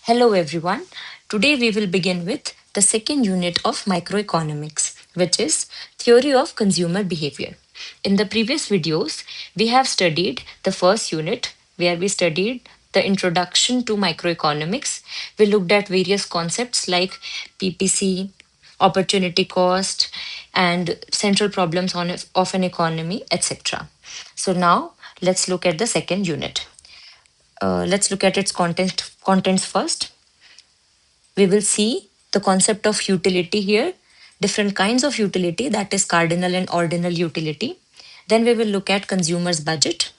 Hello, everyone. Today we will begin with the second unit of microeconomics, which is theory of consumer behavior. In the previous videos, we have studied the first unit where we studied the introduction to microeconomics. We looked at various concepts like PPC, opportunity cost, and central problems of an economy, etc. So now let's look at the second unit. Let's look at its contents first. We will see the concept of utility here, different kinds of utility, that is cardinal and ordinal utility. Then we will look at consumer's budget.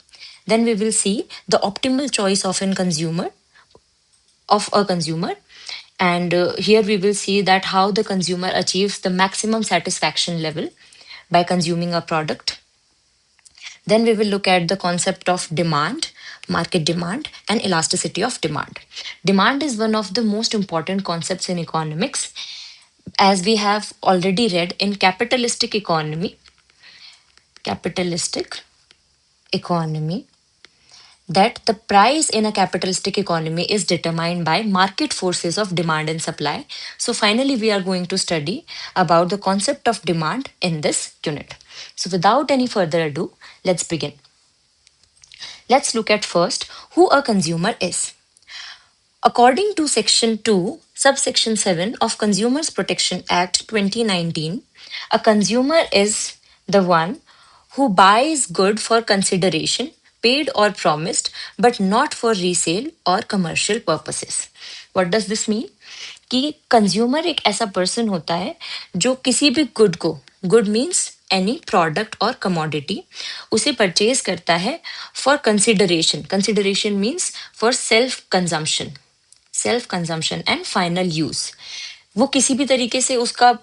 Then we will see the optimal choice of a consumer. And here we will see that how the consumer achieves the maximum satisfaction level by consuming a product. Then we will look at the concept of demand, market demand, and elasticity of demand. Demand is one of the most important concepts in economics, as we have already read in capitalistic economy, that the price in a capitalistic economy is determined by market forces of demand and supply. So finally, we are going to study about the concept of demand in this unit. So without any further ado, let's begin. Let's look at first who a consumer is. According to Section 2, Subsection 7 of Consumers Protection Act 2019, a consumer is the one who buys good for consideration, paid or promised, but not for resale or commercial purposes. What does this mean? कि consumer एक ऐसा person होता है जो किसी भी good को, good means any product और कमोडिटी, उसे परचेज करता है for consideration. Consideration means for self consumption and final use. वो किसी भी तरीके से उसका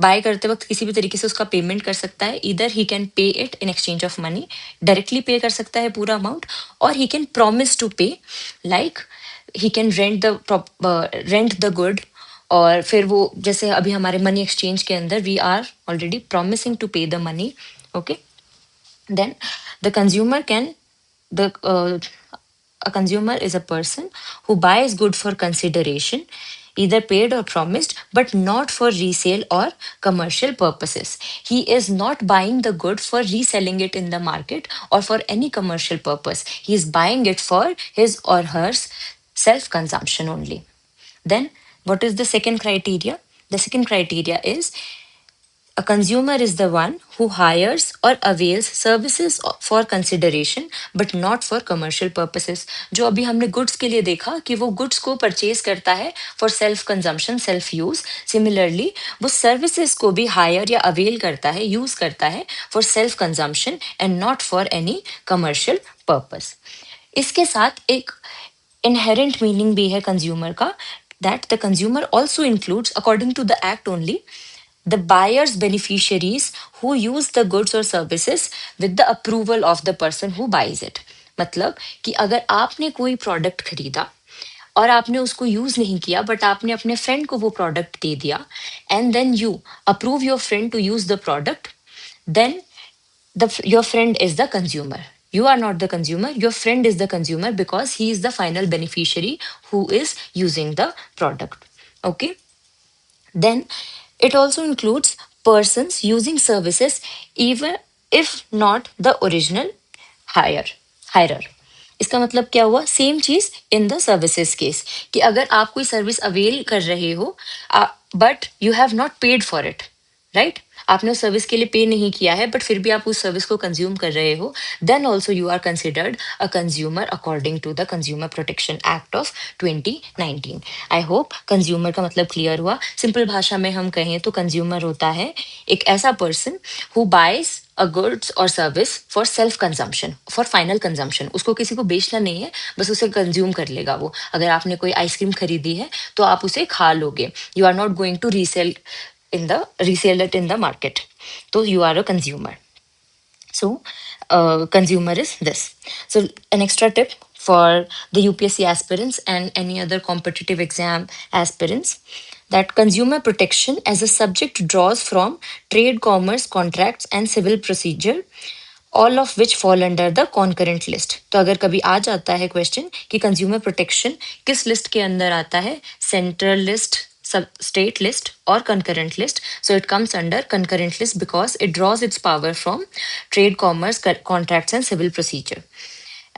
बाय करते वक्त किसी भी तरीके से उसका पेमेंट कर सकता है. इधर he can pay it in exchange of money, directly pay कर सकता है पूरा अमाउंट, और ही कैन प्रॉमिस टू पे, like he can rent the good. और फिर वो जैसे अभी हमारे मनी एक्सचेंज के अंदर we are already promising to pay the money. Okay, then the consumer can the a consumer is a person who buys good for consideration, either paid or promised, but not for resale or commercial purposes. He is not buying the good for reselling it in the market or for any commercial purpose. He is buying it for his or her self consumption only. Then what is the second criteria? The second criteria is a consumer is the one who hires or avails services for consideration but not for commercial purposes. जो अभी हमने goods के लिए देखा कि वो goods को purchase करता है for self consumption, self use. Similarly, वो services को भी hire या avail करता है, use करता है for self consumption and not for any commercial purpose. इसके साथ एक inherent meaning भी है consumer का, that the consumer also includes, according to the act only, the buyer's beneficiaries who use the goods or services with the approval of the person who buys it. मतलब कि अगर आपने कोई product खरीदा और आपने उसको यूज नहीं किया, बट आपने अपने फ्रेंड को वो प्रोडक्ट दे दिया, and then you approve your friend to use the product, then your friend is the consumer. You are not the consumer, your friend is the consumer, because he is the final beneficiary who is using the product. Okay, then it also includes persons using services even if not the original hire hirer. इसका मतलब क्या हुआ? Same चीज in the services case, कि अगर आप कोई service avail कर रहे हो but you have not paid for it, right? आपने उस सर्विस के लिए पे नहीं किया है बट फिर भी आप उस सर्विस को कंज्यूम कर रहे हो, then also you are considered a consumer according to the consumer protection act of 2019. I hope consumer का मतलब क्लियर हुआ. सिंपल भाषा में हम कहें तो कंज्यूमर होता है एक ऐसा person who buys a goods और service for self consumption, for final consumption. उसको किसी को बेचना नहीं है, बस उसे कंज्यूम कर लेगा वो. अगर आपने कोई आइसक्रीम खरीदी है तो आप उसे खा लोगे. You are not going to resell it in the market. So you are a consumer. So consumer is this. So an extra tip for the UPSC aspirants and any other competitive exam aspirants, that consumer protection as a subject draws from trade, commerce, contracts, and civil procedure. All of which fall under the concurrent list. तो अगर कभी आ जाता है question कि consumer protection किस list के अंदर आता है, सेंट्रल लिस्ट, सब स्टेट लिस्ट और concurrent list, so it comes under concurrent list because it draws its power from trade, commerce, contracts and civil procedure,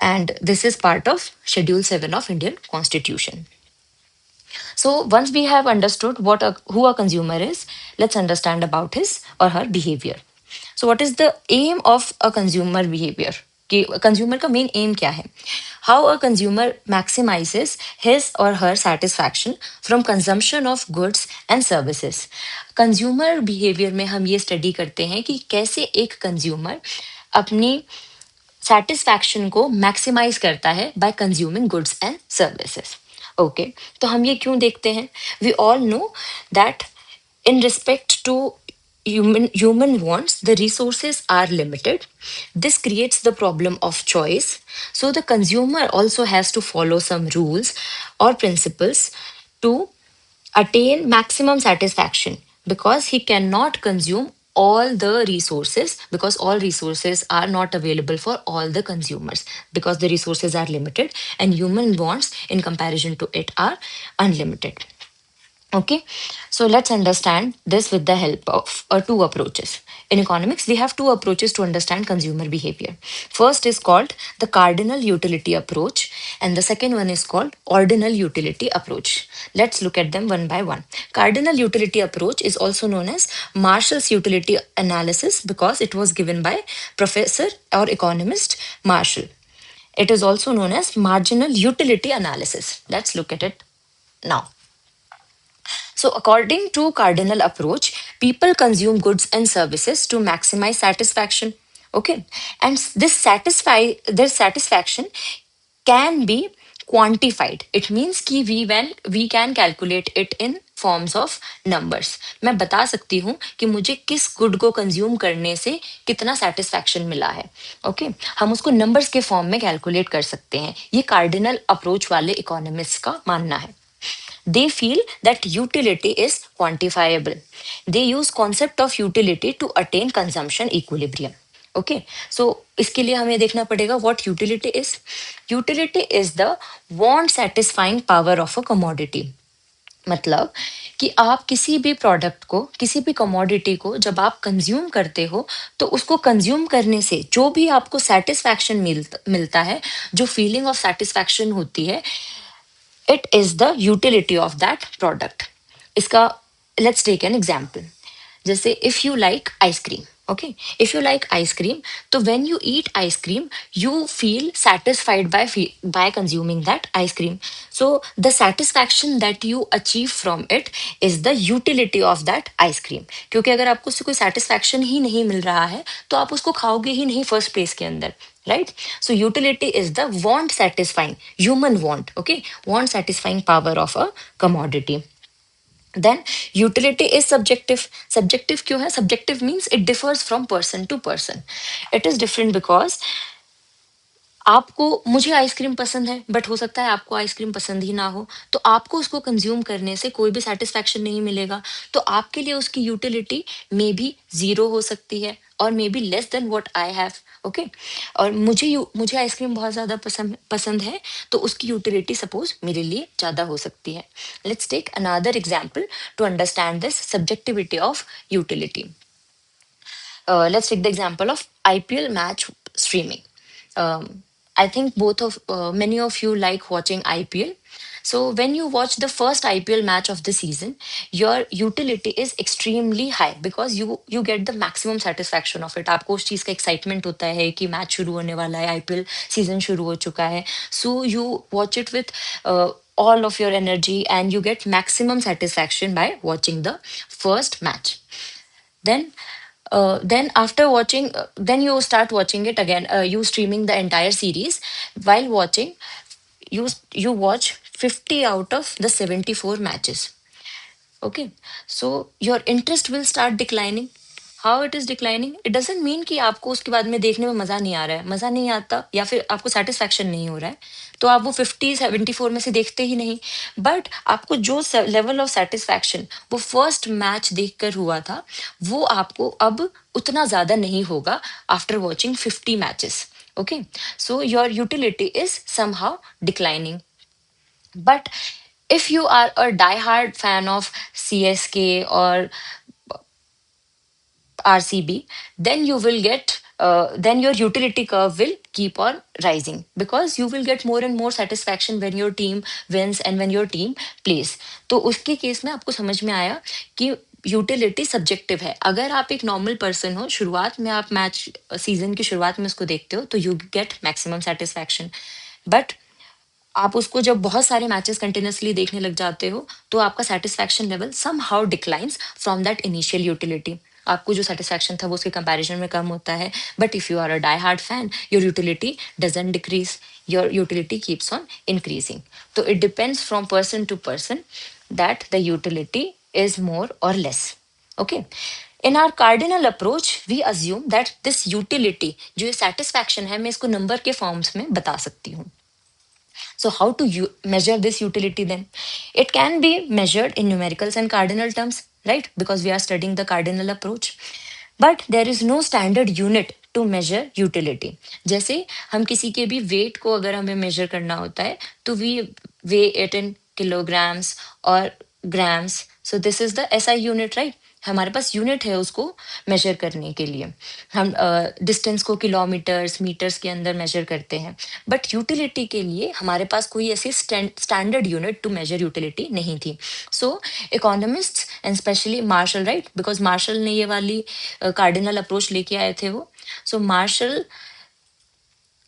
and this is part of schedule 7 of Indian constitution. So once we have understood who a consumer is, let's understand about his or her behavior. So what is the aim of a consumer behavior? कि consumer का main aim क्या है? How a consumer maximises his और her satisfaction from consumption of goods and services. Consumer behaviour में हम ये study करते हैं कि कैसे एक कंज्यूमर अपनी सेटिस्फैक्शन को मैक्सिमाइज करता है by consuming goods and services. Okay, तो हम ये क्यों देखते हैं? We all know that in respect to human wants, the resources are limited. This creates the problem of choice, so the consumer also has to follow some rules or principles to attain maximum satisfaction, because he cannot consume all the resources, because all resources are not available for all the consumers, because the resources are limited and human wants in comparison to it are unlimited. Okay, so let's understand this with the help of two approaches. In economics, we have two approaches to understand consumer behavior. First is called the cardinal utility approach, and the second one is called ordinal utility approach. Let's look at them one by one. Cardinal utility approach is also known as Marshall's utility analysis because it was given by Professor or economist Marshall. It is also known as marginal utility analysis. Let's look at it now. So, according to cardinal approach, people consume goods and services to maximize satisfaction. Okay, and their satisfaction can be quantified. It means कि we can calculate it in forms of numbers. मैं बता सकती हूँ कि मुझे किस good को consume करने से कितना सेटिस्फैक्शन मिला है। ओके, हम उसको नंबर्स के फॉर्म में कैलकुलेट कर सकते हैं। ये कार्डिनल अप्रोच वाले इकोनॉमिस्ट का मानना है। They feel that utility is quantifiable. They use concept of utility to attain consumption equilibrium. Okay, so इसके लिए हमें देखना पड़ेगा what utility is. Utility is the want satisfying power of a commodity. मतलब कि आप किसी भी प्रोडक्ट को, किसी भी कमोडिटी को जब आप कंज्यूम करते हो, तो उसको कंज्यूम करने से जो भी आपको सेटिस्फैक्शन मिलता है, जो फीलिंग ऑफ सेटिस्फैक्शन होती है, it is the utility of that product. इसका let's take an example. जैसे if you like ice cream, okay, if you like ice cream, तो when you eat ice cream you feel satisfied by consuming that ice cream. So the satisfaction that you achieve from it is the utility of that ice cream. क्योंकि अगर आपको उससे कोई satisfaction ही नहीं मिल रहा है तो आप उसको खाओगे ही नहीं first place के अंदर, right? So utility is the want satisfying, human want, okay, want satisfying power of a commodity. Then utility is subjective. Subjective क्यों है? Subjective means it differs from person to person. It is different because आपको, मुझे ice cream पसंद है but हो सकता है आपको आइसक्रीम पसंद ही ना हो, तो आपको उसको कंज्यूम करने से कोई भी सेटिस्फैक्शन नहीं मिलेगा, तो आपके लिए उसकी यूटिलिटी मे बी जीरो हो सकती है और may be less than what I have. Okay, और मुझे आइसक्रीम बहुत ज्यादा पसंद पसंद है, तो उसकी यूटिलिटी सपोज मेरे लिए ज्यादा हो सकती है। Let's take another example to understand this subjectivity of utility. Let's take the example of IPL match streaming. I think many of you like watching IPL. So when you watch the first IPL match of the season, your utility is extremely high because you get the maximum satisfaction of it. आपको उस चीज का excitement होता है कि match शुरू होने वाला है, IPL सीजन शुरू हो चुका है. So you watch it with all of your energy and you get maximum satisfaction by watching the first match. Then after watching, then you start watching it again. You streaming the entire series. While watching, you watch 50 out of the 74 matches. Okay, so your interest will start declining. How it is declining, it doesn't mean कि आपको उसके बाद में देखने में मजा नहीं आ रहा है, मजा नहीं आता या फिर आपको सेटिस्फैक्शन नहीं हो रहा है, तो आप वो 50-74 में से देखते ही नहीं। बट आपको जो लेवल ऑफ सेटिस्फैक्शन वो फर्स्ट मैच देखकर हुआ था, वो आपको अब उतना ज्यादा नहीं होगा after watching 50 matches. Okay, so your utility is somehow declining. But if you are a die-hard fan of CSK or RCB, then you will get then your utility curve will keep on rising because you will get more and more satisfaction when your team wins and when your team plays. तो उसके case में आपको समझ में आया कि utility subjective है। अगर आप एक नॉर्मल पर्सन हो, शुरुआत में आप मैच सीजन की शुरुआत में उसको देखते हो, तो you get maximum satisfaction. But आप उसको जब बहुत सारे मैचेस कंटिन्यूअसली देखने लग जाते हो, तो आपका satisfaction level somehow declines from that initial utility. आपको जो सेटिस्फैक्शन था वो उसके कंपैरिजन में कम होता है। But if you are a die hard fan, your utility doesn't decrease, your utility keeps on increasing. तो it depends from person to person that the utility is more और less. Okay, in our cardinal approach we assume that this utility, जो ये satisfaction है, मैं इसको number के forms में बता सकती हूँ। So how to measure this utility then? It can be measured in numericals and cardinal terms, right? Because we are studying the cardinal approach. But there is no standard unit to measure utility. जैसे हम किसी के भी weight को अगर हमें measure करना होता है, तो we weigh it in kilograms or grams. So this is the SI unit, right? हमारे पास यूनिट है उसको मेजर करने के लिए। हम डिस्टेंस को किलोमीटर्स मीटर्स के अंदर मेजर करते हैं। बट यूटिलिटी के लिए हमारे पास कोई ऐसी standard unit to measure utility नहीं थी। So economists and specially Marshall, right, because Marshall ने ये वाली कार्डिनल अप्रोच लेके आए थे वो। So Marshall,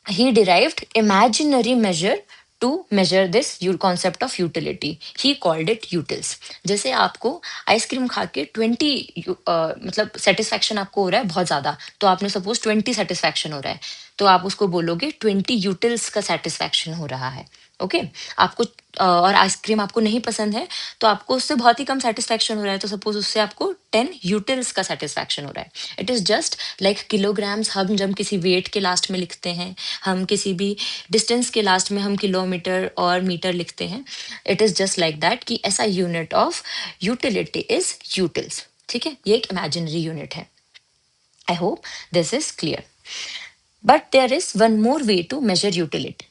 he derived imaginary measure to measure this concept of utility. He called it utils. जैसे आपको आइसक्रीम खा के 20 मतलब सेटिस्फैक्शन आपको हो रहा है बहुत ज्यादा, तो आपने सपोज 20 सेटिस्फैक्शन हो रहा है, तो आप उसको बोलोगे 20 यूटिल्स का सेटिस्फैक्शन हो रहा है। ओके, आपको और आइसक्रीम आपको नहीं पसंद है, तो आपको उससे बहुत ही कम सेटिस्फैक्शन हो रहा है, तो सपोज उससे आपको 10 यूटिल्स का सेटिस्फैक्शन हो रहा है। It is just like kilograms, हम जब किसी वेट के लास्ट में लिखते हैं, हम किसी भी डिस्टेंस के लास्ट में हम किलोमीटर और मीटर लिखते हैं, it is just like that कि ऐसा unit of utility is utils. ठीक है, ये एक इमेजिनरी यूनिट है। I hope this is clear. But there is one more way to measure utility.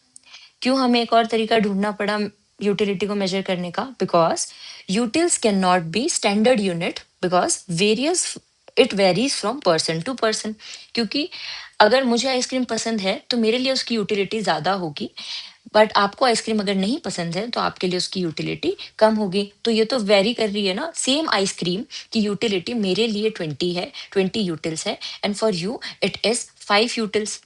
क्यों हमें एक और तरीका ढूंढना पड़ा यूटिलिटी को मेजर करने का? Because utils can not be standard unit, because various it varies from person to person. क्योंकि अगर मुझे आइसक्रीम पसंद है तो मेरे लिए उसकी यूटिलिटी ज्यादा होगी, बट आपको आइसक्रीम अगर नहीं पसंद है तो आपके लिए उसकी यूटिलिटी कम होगी। तो ये तो वेरी कर रही है ना, सेम आइसक्रीम की यूटिलिटी मेरे लिए 20 है, 20 यूटिल्स है, and for you it is 5 utils.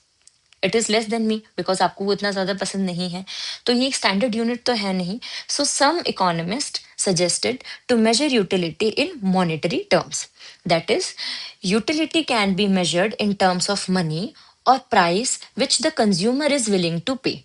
It is less than me because आपको वो इतना ज्यादा पसंद नहीं है। तो ये एक स्टैंडर्ड यूनिट तो है नहीं। सो सम economist suggested to measure utility in monetary terms. That is, utility can be measured in terms of money or price which the consumer is willing to pay.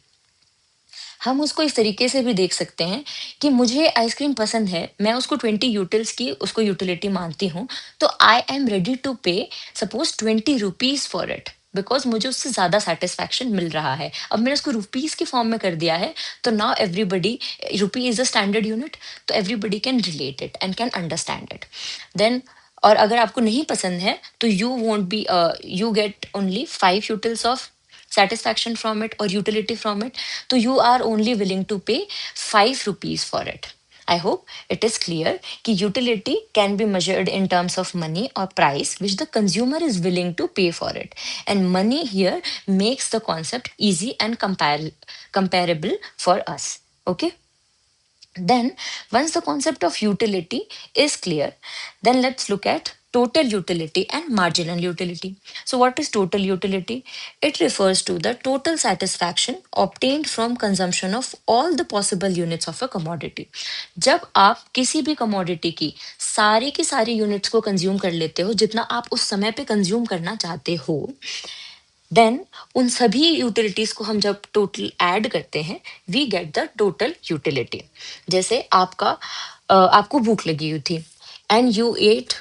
हम उसको इस तरीके से भी देख सकते हैं कि मुझे आइसक्रीम पसंद है, मैं उसको 20 यूटिल्स की उसको यूटिलिटी मानती हूँ, तो आई एम रेडी टू पे suppose 20 rupees for it, because मुझे उससे ज्यादा सेटिस्फैक्शन मिल रहा है। अब मैंने उसको रुपीज के फॉर्म में कर दिया है, तो now everybody, rupee is a standard unit, तो everybody can relate it and can understand it. Then, और अगर आपको नहीं पसंद है तो you won't be, you get only 5 utils of satisfaction from it or utility from it, so you are only willing to pay 5 rupees for it. I hope it is clear कि utility can be measured in terms of money or price which the consumer is willing to pay for it, and money here makes the concept easy and comparable for us. Okay, then once the concept of utility is clear, then let's look at total utility and marginal utility. So what is total utility? It refers to the total satisfaction obtained from consumption of all the possible units of a commodity. जब आप किसी भी commodity की सारी units को consume कर लेते हो, जितना आप उस समय पे consume करना चाहते हो, देन उन सभी यूटिलिटीज को हम जब टोटल ऐड करते हैं, we get the total utility. जैसे आपको भूख लगी हुई थी एंड यू एट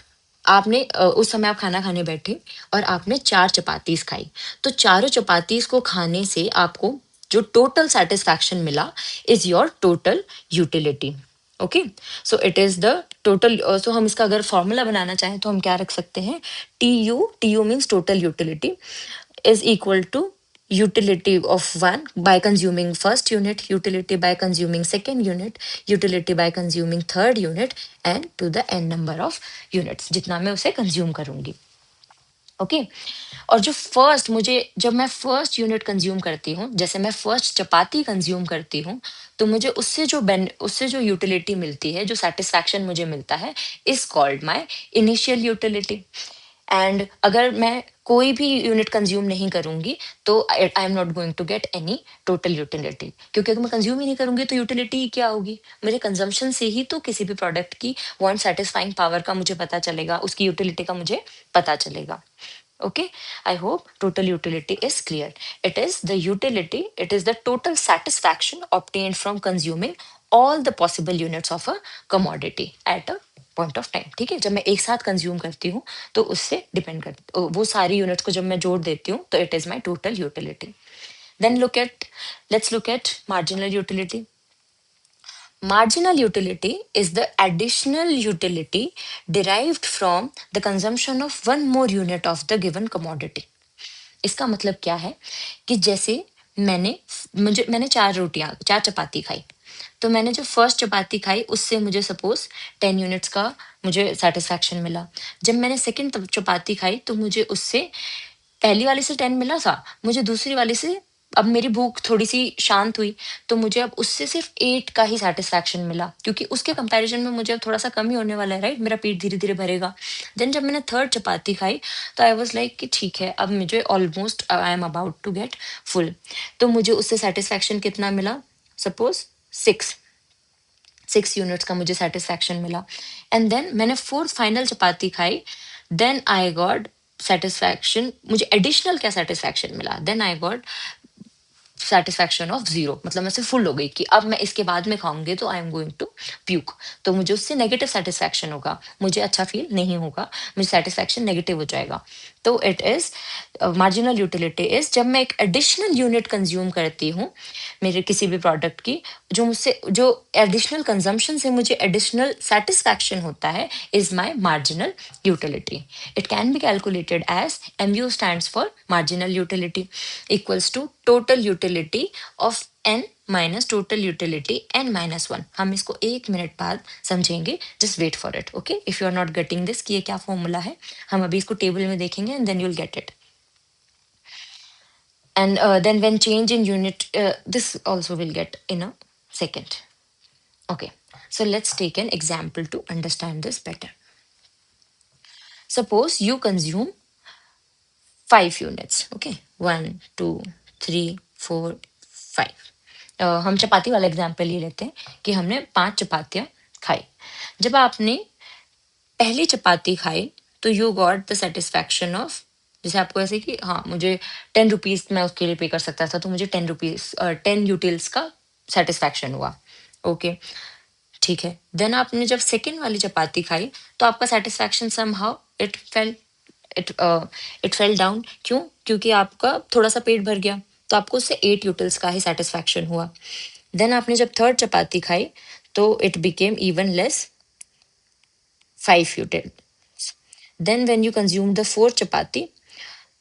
आपने उस समय आप खाना खाने बैठे और आपने 4 चपातीस खाई। तो चारों चपातीस को खाने से आपको जो टोटल सैटिस्फैक्शन मिला is your total utility. Okay? So it is the total so हम इसका अगर फॉर्मूला बनाना चाहें तो हम क्या रख सकते हैं? TU means total utility is equal to utility of one by consuming first unit, utility by consuming second unit, utility by consuming third unit and to the n number of units जितना मैं उसे consume करूंगी। Okay और जो first मुझे जब मैं first unit consume करती हूँ, जैसे मैं फर्स्ट चपाती कंज्यूम करती हूँ, तो मुझे उससे जो यूटिलिटी मिलती है, जो सेटिस्फैक्शन मुझे मिलता है is called my initial utility. And अगर मैं कोई भी यूनिट कंज्यूम नहीं करूंगी तो I am not going to get any total utility, क्योंकि अगर मैं कंज्यूम ही नहीं करूंगी तो यूटिलिटी क्या होगी? मेरे कंजम्पशन से ही तो किसी भी प्रोडक्ट की वांट सेटिस्फाइंग पावर का मुझे पता चलेगा, उसकी यूटिलिटी का मुझे पता चलेगा। Okay, I hope total utility is clear. It is the utility, it is the total satisfaction obtained from consuming all the possible units of a commodity at a point of time। ठीक है, जब मैं एक साथ consume करती हूँ तो उससे डिपेंड कर वो सारी यूनिट्स को जब मैं जोड़ देती हूँ तो it is my total utility. Then let's look at marginal utility. Marginal utility is the additional utility derived from the consumption of one more unit of the given commodity। इसका मतलब क्या है कि जैसे मैंने 4 चपाती खाई, तो मैंने जो फर्स्ट चपाती खाई उससे मुझे सपोज 10 यूनिट्स का मुझे सेटिस्फैक्शन मिला। जब मैंने सेकंड चपाती खाई तो मुझे उससे पहली वाली से 10 मिला था, मुझे दूसरी वाली से अब मेरी भूख थोड़ी-सी शांत हुई, तो मुझे अब उससे सिर्फ़ 8 का ही सैटिस्फैक्शन मिला, क्योंकि उसके कंपैरिज़न में मुझे अब थोड़ा-सा कम ही होने वाला है, राइट? मेरा पेट धीरे-धीरे भरेगा। देन जब मैंने थर्ड चपाती खाई, तो आई वाज़ लाइक कि ठीक है, अब मुझे almost I am about to get full. तो मुझे उससे सैटिस्फैक्शन कितना मिला? सपोज़ 6 6 यूनिट्स का मुझे सैटिस्फैक्शन मिला। एंड देन मैंने फोर्थ फाइनल चपाती खाई, देन आई गॉट सैटिस्फैक्शन, मुझे एडिशनल क्या सैटिस्फैक्शन मिला? Then I got satisfaction of 0, मतलब मैं से फुल हो गई कि अब मैं इसके बाद में खाऊंगी तो I am going to puke. तो मुझे उससे नेगेटिव सैटिस्फैक्शन होगा, मुझे अच्छा फील नहीं होगा, मुझे सैटिस्फैक्शन नेगेटिव हो जाएगा। तो it is marginal utility is जब मैं एक एडिशनल यूनिट कंज्यूम करती हूँ मेरे किसी भी प्रोडक्ट की, जो एडिशनल कंजम्पशन से मुझे एडिशनल सेटिस्फैक्शन होता है is my marginal utility. It can be calculated as MU stands for marginal utility equals to total utility of n minus total utility n-1। हम इसको 1 मिनट बाद समझेंगे, just wait for it. Okay, if you are not getting this कि ये क्या formula है, हम अभी इसको टेबल में देखेंगे and then you'll get it. And then when change in unit, this also will get in a second। Okay, so let's take an example to understand this better। Suppose you consume 5 units। Okay, 1 2 3 4 5। हम चपाती वाला example ले लेते हैं कि हमने 5 चपातियां खाई। जब आपने पहली चपाती खाई तो you got the satisfaction of, जैसे आपको ऐसे कि हाँ मुझे 10 रुपीज मैं उसके लिए पे कर सकता था, तो मुझे 10 रुपीज 10 यूटिल्स का सेटिस्फैक्शन हुआ। ओके, ठीक है। देन आपने जब सेकेंड वाली चपाती खाई तो आपका satisfaction somehow it it fell down. क्यों? क्योंकि आपका थोड़ा सा पेट भर गया, तो आपको उससे 8 यूटिल्स का ही सेटिस्फैक्शन हुआ। देन आपने जब थर्ड चपाती खाई तो it became even less, 5 utils. Then when you consume the fourth chapati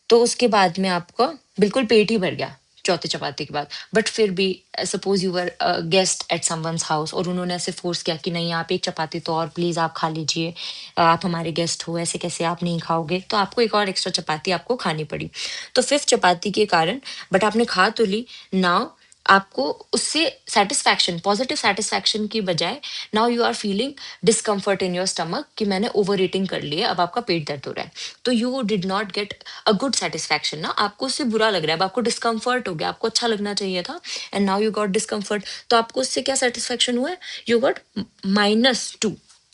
तो उसके बाद में आपका बिल्कुल पेट ही भर गया चौथी चपाती के बाद, बट फिर भी suppose you were guest at someone's house और उन्होंने ऐसे फोर्स किया कि नहीं आप एक चपाती तो और प्लीज आप खा लीजिए, आप हमारे गेस्ट हो, ऐसे कैसे आप नहीं खाओगे, तो आपको एक और एक्स्ट्रा चपाती आपको खानी पड़ी। तो फिफ्थ चपाती के कारण, बट आपने खा तो ली, नाउ आपको उससे सेटिस्फैक्शन, पॉजिटिव सेटिस्फैक्शन की बजाय now you are feeling discomfort in your stomach कि मैंने ओवर ईटिंग कर ली है, अब आपका पेट दर्द हो रहा है। तो you did not get a good satisfaction ना, आपको उससे बुरा लग रहा है, अब आपको डिस्कम्फर्ट हो गया, आपको अच्छा लगना चाहिए था and now you got discomfort. तो आपको उससे क्या सेटिस्फैक्शन हुआ है? यू गॉट -2,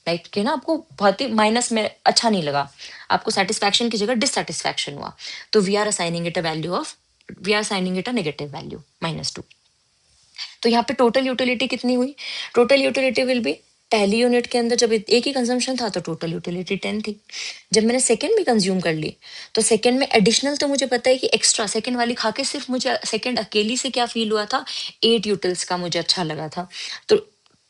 लाइक कि ना आपको बहुत ही माइनस में अच्छा नहीं लगा, आपको सेटिस्फैक्शन की जगह डिससेटिस्फैक्शन हुआ। तो we are assigning it a value of, we are assigning it a negative value -2। तो यहाँ पे टोटल यूटिलिटी कितनी हुई? टोटल यूटिलिटी विल बी पहली यूनिट के अंदर जब एक ही कंजम्पशन था तो टोटल यूटिलिटी 10 थी। जब मैंने सेकंड भी कंज्यूम कर ली तो सेकंड में एडिशनल तो मुझे पता है कि एक्स्ट्रा सेकंड वाली खा के सिर्फ मुझे सेकंड अकेली से क्या फील हुआ था, 8 यूटिल्स का मुझे अच्छा लगा था। तो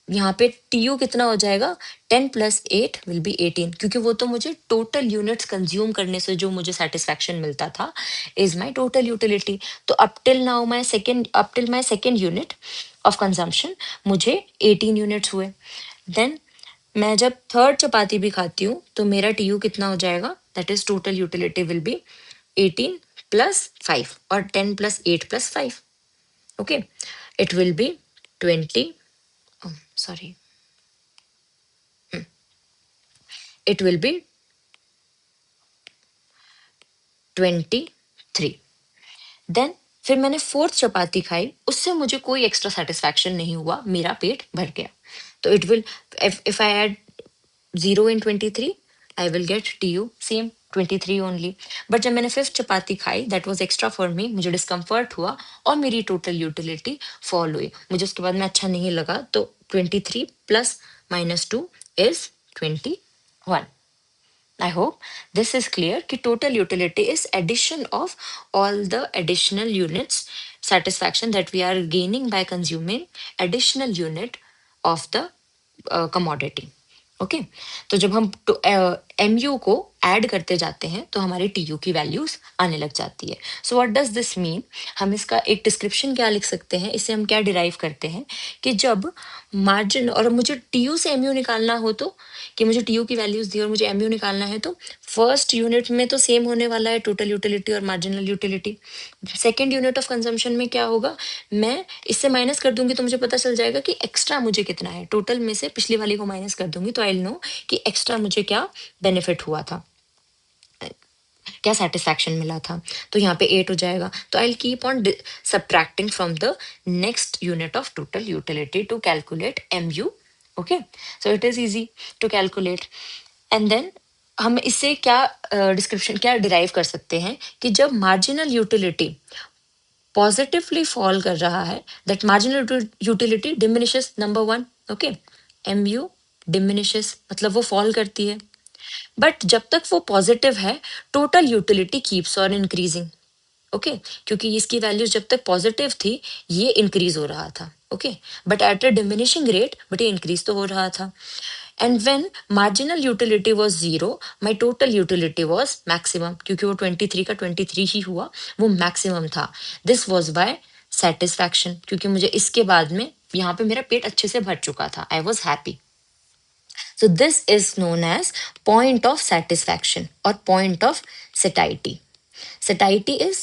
यहाँ पे टीयू कितना हो जाएगा, 10 प्लस 8 विल बी 18, क्योंकि वो तो मुझे टोटल यूनिट्स कंज्यूम करने से जो मुझे सेटिस्फैक्शन मिलता था इज माय टोटल यूटिलिटी। तो up till my second unit of consumption मुझे 18 यूनिट्स हुए। देन मैं जब थर्ड चपाती भी खाती हूँ तो मेरा टीयू कितना हो जाएगा, that is total utility will be 18 plus 5 और 10 plus 8 plus 5। Okay, it will be 20, sorry, it will be 23। Then फिर मैंने फोर्थ चपाती खाई, उससे मुझे कोई एक्स्ट्रा सेटिस्फैक्शन नहीं हुआ, मेरा पेट भर गया। तो it will, if I add 0 in 23 I will get TU same 23 only. But जब मैंने फिफ्थ चपाती खाई that was extra for me, मुझे डिस्कम्फर्ट हुआ और मेरी टोटल यूटिलिटी फॉल हुई, मुझे उसके बाद में अच्छा नहीं लगा। तो 23 plus -2 is 21। I hope this is clear कि total utility is addition of all the additional units satisfaction that we are gaining by consuming additional unit of the commodity। Okay, तो जब हम MU को ऐड करते जाते हैं तो हमारी TU की वैल्यूज आने लग जाती है। So what does this mean, हम इसका एक डिस्क्रिप्शन क्या लिख सकते हैं, इससे हम क्या डिराइव करते हैं कि जब मार्जिन, और मुझे TU से MU निकालना हो तो, कि मुझे TU की वैल्यूज दी और मुझे MU निकालना है, तो फर्स्ट यूनिट में तो सेम होने वाला है टोटल यूटिलिटी और marginal utility. Second unit of consumption में क्या होगा, मैं इससे माइनस कर दूंगी तो मुझे पता चल जाएगा कि एक्स्ट्रा मुझे कितना है, टोटल में से पिछली वाली को माइनस कर दूंगी तो आई विल नो कि एक्स्ट्रा मुझे क्या बेनिफिट हुआ था, क्या सेटिस्फैक्शन मिला था। तो यहाँ पे 8 हो जाएगा, तो I keep on subtracting from the next unit of total utility to calculate MU। Okay, so it is easy to calculate. And then हम इससे क्या डिस्क्रिप्शन क्या डिराइव कर सकते हैं कि जब मार्जिनल यूटिलिटी पॉजिटिवली फॉल कर रहा है, that marginal utility diminishes, number one. Okay, MU diminishes मतलब वो फॉल करती है। बट जब तक वो पॉजिटिव है total utility keeps on increasing. Okay, क्योंकि इसकी वैल्यूज जब तक पॉजिटिव थी ये इंक्रीज हो रहा था। Okay, but at a diminishing rate, but ये इंक्रीज तो हो रहा था। And when marginal utility was 0 my total utility was maximum, क्योंकि वो 23 का 23 ही हुआ, वो मैक्सिमम था। दिस वाज बाय सेटिस्फैक्शन, क्योंकि मुझे इसके बाद में यहाँ पे मेरा पेट अच्छे से भर चुका था, I was happy. So this is known as point of satisfaction or point of satiety. Satiety is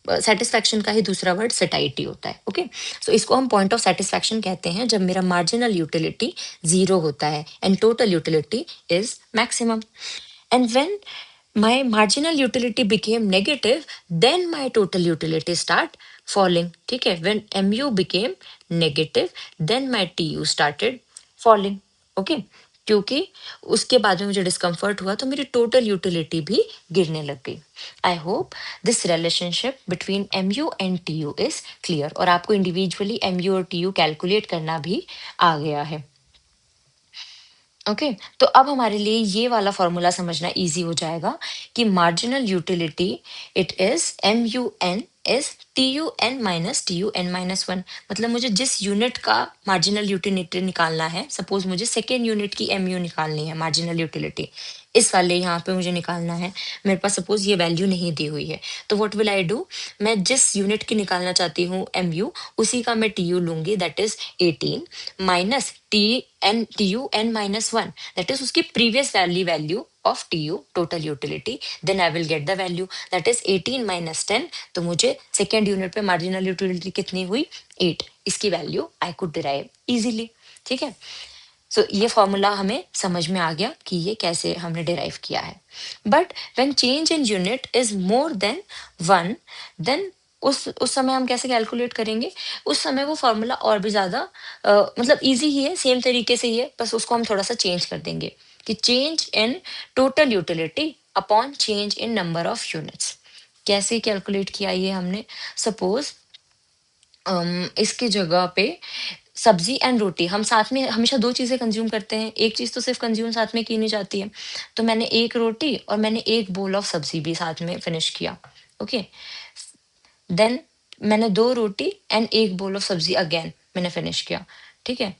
satisfaction का ही दूसरा वर्ड सेटाइटी होता है। ओके, सो इसको हम पॉइंट ऑफ सेटिस्फैक्शन कहते हैं जब मेरा मार्जिनल यूटिलिटी 0 होता है and total utility is maximum. And when my marginal utility became negative, then my total utility start falling। ठीक है, when MU became negative, then my TU started falling। Okay, क्योंकि उसके बाद में मुझे डिस्कम्फर्ट हुआ तो मेरी टोटल यूटिलिटी भी गिरने लग गई। आई hope this relationship between MU and TU is clear, और आपको इंडिविजुअली MU और TU कैलकुलेट करना भी आ गया है। ओके, तो अब हमारे लिए ये वाला फॉर्मूला समझना इजी हो जाएगा कि marginal utility it is MUN is TUN minus TUN minus 1। मतलब मुझे जिस यूनिट का मार्जिनल यूटिलिटी निकालना है, सपोज मुझे सेकेंड यूनिट की MU निकालनी है, मार्जिनल यूटिलिटी इस वाले यहाँ पे मुझे निकालना है, मेरे पास सपोज ये वैल्यू नहीं दी हुई है, तो व्हाट विल आई डू, मैं जिस यूनिट की निकालना चाहती हूँ MU उसी का मैं TU लूंगी, that is 18 minus TUN minus 1, that is उसकी previous value of TU total utility, then I will get the value that is 18 minus 10। तो मुझे सेकेंड यूनिट पे मार्जिनल यूटिलिटी कितनी हुई, 8, इसकी value I could derive easily. ठीक है, सो ये फॉर्मूला हमें समझ में आ गया कि ये कैसे हमने डिराइव किया है। But when change in unit is more than 1, then उस समय हम कैसे कैलकुलेट करेंगे, उस समय वो फॉर्मूला और भी ज्यादा मतलब इजी ही है, सेम तरीके से ही है, बस उसको हम थोड़ा सा चेंज कर देंगे कि change in total utility upon change in number of units. कैसे कैलकुलेट किया ये हमने, सपोज इसकी जगह पे सब्जी एंड रोटी हम साथ में हमेशा 2 चीज़ें कंज़्यूम करते हैं, एक चीज़ तो सिर्फ़ कंज़्यूम साथ में की नहीं जाती है। तो मैंने 1 रोटी और मैंने 1 बोल ऑफ सब्जी भी साथ में फिनिश किया, ओके। देन मैंने 2 रोटी एंड 1 बोल ऑफ सब्जी अगेन मैंने फिनिश किया, ठीक है?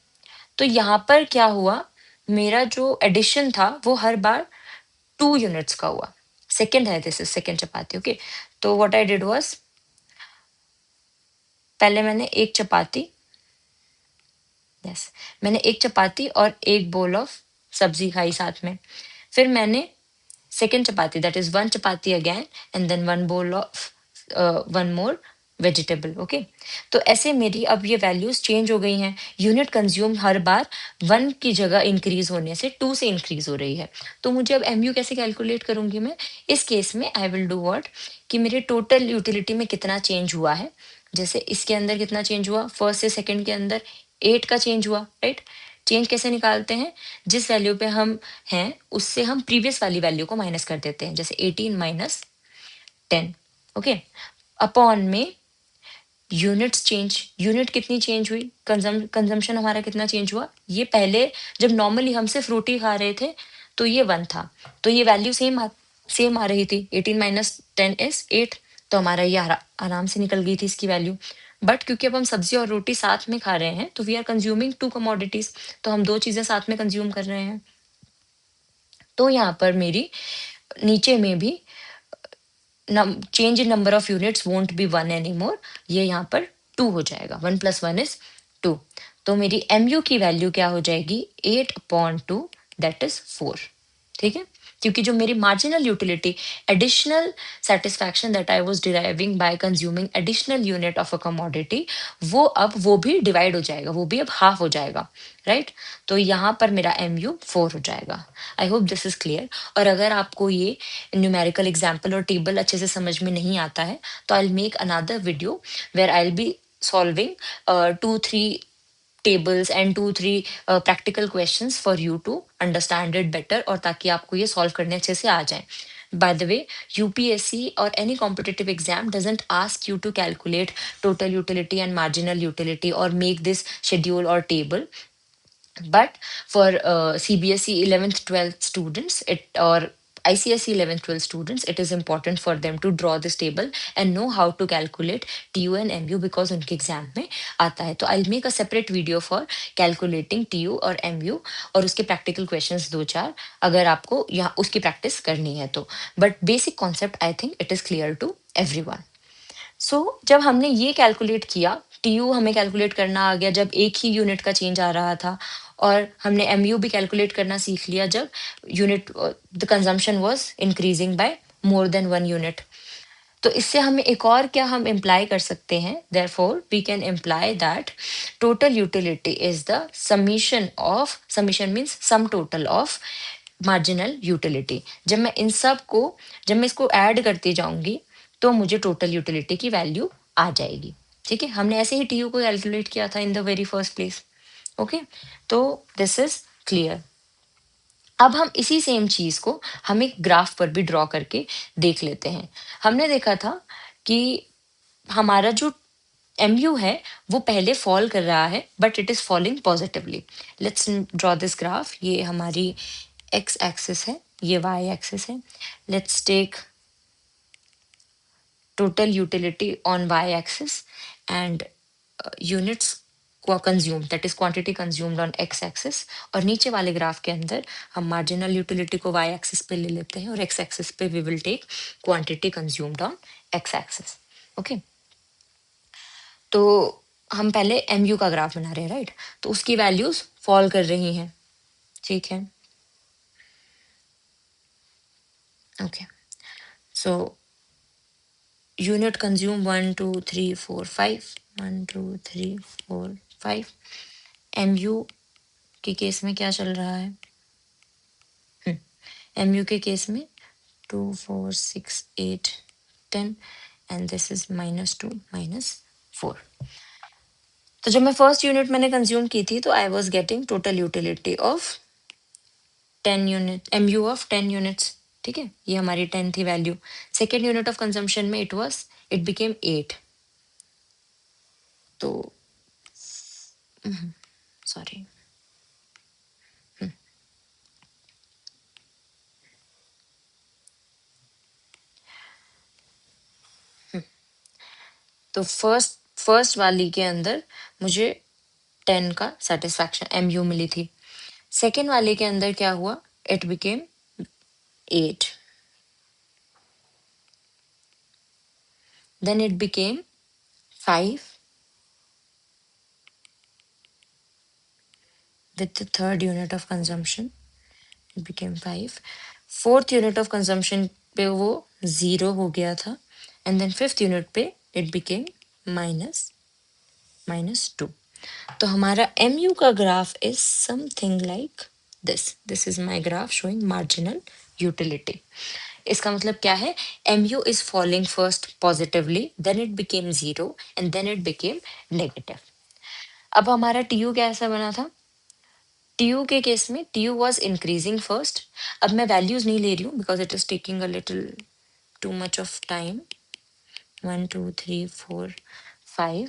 तो यहाँ पर क्या हुआ, मेरा जो एडिशन था वो हर बार 2 यूनिट्स का हुआ। सेकंड है, this is second chapati, okay. तो व्हाट आई डिड वाज़, पहले मैंने 1 चपाती, यस, मैंने 1 चपाती और 1 बोल ऑफ सब्जी खाई साथ में। फिर मैंने second chapati, that is 1 chapati again and then 1 bowl of 1 more vegetable, okay. तो ऐसे मेरी अब ये वैल्यूज़ चेंज हो गई हैं। यूनिट कंज़्यूम हर बार 1 की जगह इंक्रीज़ होने से 2 से इंक्रीज़ हो रही है। तो मुझे अब एमयू कैसे कैलकुलेट करूँगी मैं? इस केस में आई विल डू व्हाट, कि मेरे टोटल यूटिलिटी में कितना चेंज हुआ है। जैसे इसके अंदर कितना चेंज हुआ, फर्स्ट से सेकंड के अंदर 8 का चेंज हुआ, राइट? चेंज कैसे निकालते हैं? जिस वैल्यू पे हम हैं, उससे हम प्रीवियस वाली वैल्यू को माइनस कर देते हैं, जैसे 18 माइनस 10, ओके। अपॉन में यूनिट्स चेंज, यूनिट कितनी चेंज हुई, कंजम्पशन हमारा कितना चेंज हुआ। ये पहले जब नॉर्मली हम सिर्फ रोटी खा रहे थे तो ये 1 था, तो ये वैल्यू सेम आ रही थी, 18 माइनस 10 इज 8, तो हमारा ये आराम से निकल गई थी इसकी वैल्यू। बट क्योंकि अब हम सब्जी और रोटी साथ में खा रहे हैं तो वी आर कंज्यूमिंग 2 कमोडिटीज, तो हम 2 चीजें साथ में कंज्यूम कर रहे हैं। तो यहाँ पर मेरी नीचे में भी change in number of units won't be 1 anymore, ये यहाँ पर 2 हो जाएगा, 1 + 1 इज 2। तो मेरी एमयू की वैल्यू क्या हो जाएगी, 8/2, दैट इज 4, ठीक है। क्योंकि जो मेरी marginal utility, additional satisfaction that I was deriving bye consuming additional unit of a commodity, वो अब वो भी डिवाइड हो जाएगा, वो भी अब हाफ हो जाएगा, राइट। तो यहाँ पर मेरा एमयू 4 हो जाएगा। आई होप दिस इज क्लियर। और अगर आपको ये न्यूमेरिकल एग्जाम्पल और टेबल अच्छे से समझ में नहीं आता है तो I will make another video where I will be solving 2-3 tables and 2-3 practical questions for you to understand it better, और ताकि आपको ये solve करने अच्छे से आ जाए। By the way, UPSC or any competitive exam doesn't ask you to calculate total utility and marginal utility or make this schedule or table. But for CBSE 11th 12th students, it or ICSE 11th 12th students, it is important for them to draw this table and know how to calculate TU and MU, because उनके exam में आता है। तो I'll make a separate video for calculating TU और MU और उसके practical questions 2-4, अगर आपको यहाँ उसकी प्रैक्टिस करनी है तो। But basic concept I think it is clear to everyone. So जब हमने ये कैलकुलेट किया, टीयू हमें कैलकुलेट करना आ गया जब एक ही यूनिट का चेंज आ रहा था, और हमने एमयू भी कैलकुलेट करना सीख लिया जब unit the consumption was increasing by more than 1 unit. तो इससे हमें एक और क्या हम इम्प्लाई कर सकते हैं, therefore we can imply that total utility is the summation means sum total of marginal utility. जब मैं इसको ऐड करती जाऊंगी तो मुझे टोटल यूटिलिटी की वैल्यू आ जाएगी, ठीक है। हमने ऐसे ही टीयू को कैलकुलेट किया था in the very first place, okay. तो दिस इज क्लियर। अब हम इसी सेम चीज को हम एक ग्राफ पर भी ड्रॉ करके देख लेते हैं। हमने देखा था कि हमारा जो एमयू है वो पहले फॉल कर रहा है, but it is falling positively. Let's draw this graph. ये हमारी एक्स एक्सिस है, ये वाई एक्सिस है। Let's take total utility on y-axis and units consume, that is quantity consumed on X axis. और नीचे वाले ग्राफ के अंदर हम मार्जिनल यूटिलिटी को वाई एक्सिस पे ले लेते हैं और एक्स एक्सिस पे we will take quantity consumed on X axis, okay. तो हम पहले एमयू का ग्राफ बना रहे हैं, राइट। तो उसकी वैल्यूज फॉल कर रही हैं, ठीक है, okay. So unit consume 1 2 3 4 5, 1 2 3 4 5। MU के केस में क्या चल रहा है, एमयू के केस में 2 4 6 8 10 एंड दिस इज -2 -4। तो जब मैं फर्स्ट यूनिट मैंने कंज्यूम की थी तो I was getting total utility of 10 unit, MU of 10 units, ठीक है। ये हमारी 10 थी value. Second unit of consumption में इट बिकेम 8। तो सॉरी। तो फर्स्ट फर्स्ट वाली के अंदर मुझे 10 का सेटिस्फैक्शन एमयू मिली थी। सेकेंड वाले के अंदर क्या हुआ, it became 8, then it became 5 with the third unit of consumption, it became 5. Fourth unit of consumption पे वो 0 हो गया था, and then fifth unit पे it became -2. तो हमारा MU का graph is something like this. This is my graph showing marginal utility. इसका मतलब क्या है, MU is falling first positively, then it became 0 and then it became negative. अब हमारा TU कैसा बना था, TU के केस में TU was increasing first. अब मैं values नहीं ले रही हूँ because it is taking a little too much of time. 1 2 3 4 5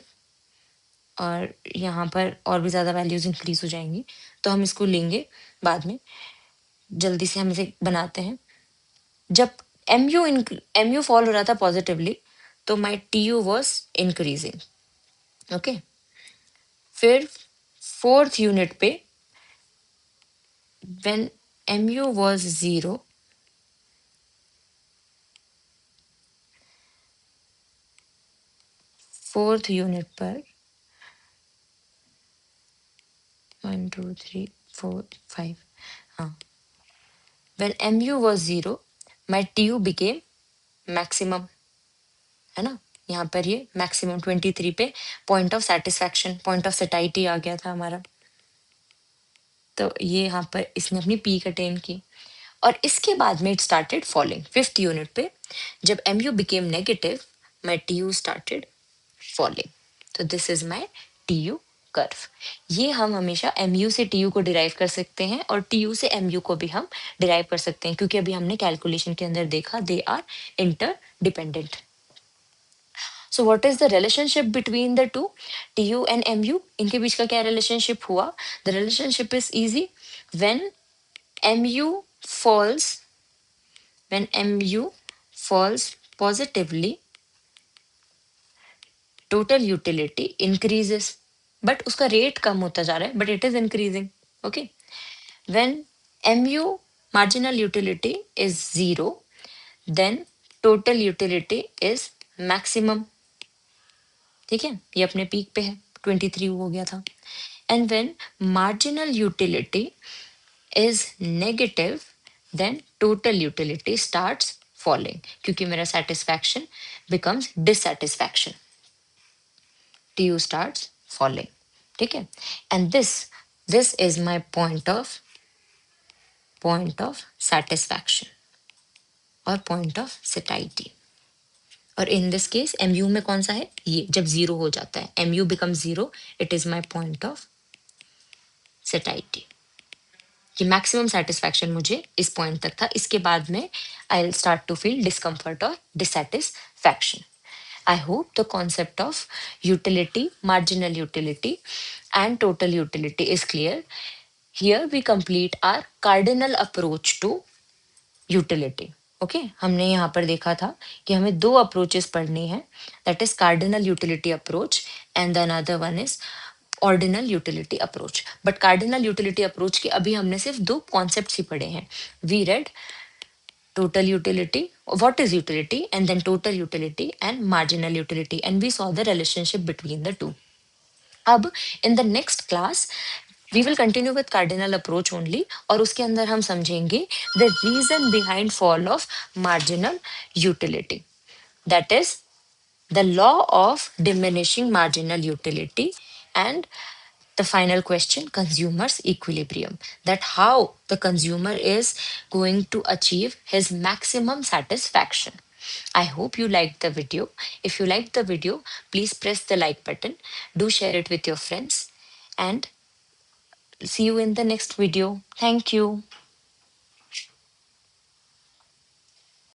और यहाँ पर और भी ज्यादा वैल्यूज इंक्रीज हो जाएंगी, तो हम इसको लेंगे बाद में। जल्दी से हम इसे बनाते हैं। जब MU फॉल हो रहा था पॉजिटिवली, तो माई TU was इंक्रीजिंग। ओके, फिर फोर्थ यूनिट पे when MU was 0, fourth unit पर 1 2 3 4 5, हाँ, when MU was 0 my TU became maximum, है ना। यहाँ पर ये मैक्सिमम 23 पे point of satisfaction, point of satiety आ गया था हमारा। तो ये यहाँ पर इसने अपनी पीक अटेन की और इसके बाद में it started falling. Fifth unit पे जब MU became negative, my TU started falling. तो this is my TU curve. ये हम हमेशा MU से TU को डिराइव कर सकते हैं और TU से MU को भी हम डिराइव कर सकते हैं, क्योंकि अभी हमने कैलकुलेशन के अंदर देखा they are interdependent. So what is the relationship between the two, TU and MU? इनके बीच का क्या रिलेशनशिप हुआ? The relationship is easy. When MU falls, when MU falls positively, total utility increases, but उसका rate कम होता जा रहा है, but it is increasing. Okay, when MU marginal utility is 0, then total utility is maximum. ठीक है, ये अपने peak पे है, 23 हो गया था। And when marginal utility is negative, then total utility starts falling, क्योंकि मेरा satisfaction becomes dissatisfaction. TU starts falling. ठीक है, and this is my point of satisfaction और point of satiety. और in this case MU में कौन सा है, ये जब 0 हो जाता है, MU becomes 0, it is my point of satiety. कि मैक्सिमम सेटिस्फैक्शन मुझे इस पॉइंट तक था, इसके बाद में I will start to feel discomfort और dissatisfaction. I hope the concept of utility, marginal utility, and total utility is clear. Here we complete our cardinal approach to utility. Okay, हमने यहाँ पर देखा था कि हमें दो अप्रोचेस पढ़नी है, that is cardinal utility approach and the another one is ordinal utility approach. But cardinal utility approach के अभी हमने सिर्फ दो कॉन्सेप्ट्स ही पढ़े हैं। We read total utility, what is utility, and then total utility and marginal utility, and we saw the relationship between the two. अब in the next class we will continue with cardinal approach only, और उसके अंदर हम समझेंगे the reason behind fall of marginal utility, that is the law of diminishing marginal utility, and the final question, consumers equilibrium, that how the consumer is going to achieve his maximum satisfaction. I hope you liked the video. If you liked the video, please press the like button, do share it with your friends, and see you in the next video. Thank you.